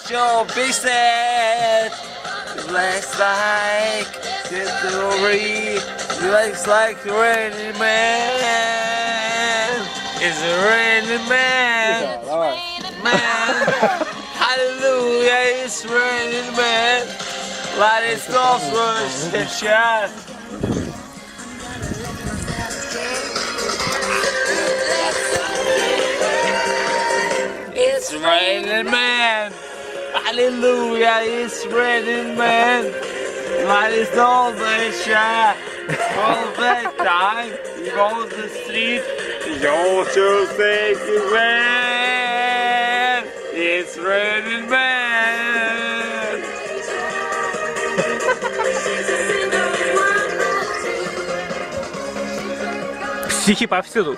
Your business. Less like the story. Less like Raining Man. It's a Raining Man. Man. Hallelujah, it's Raining Man. Light is lost was a shot. It's Raining Man. Hallelujah, it's Raining Man. Light is always shine. All the time, you go to the street, you also think it's rain. It's Raining Man. Стихи повсюду.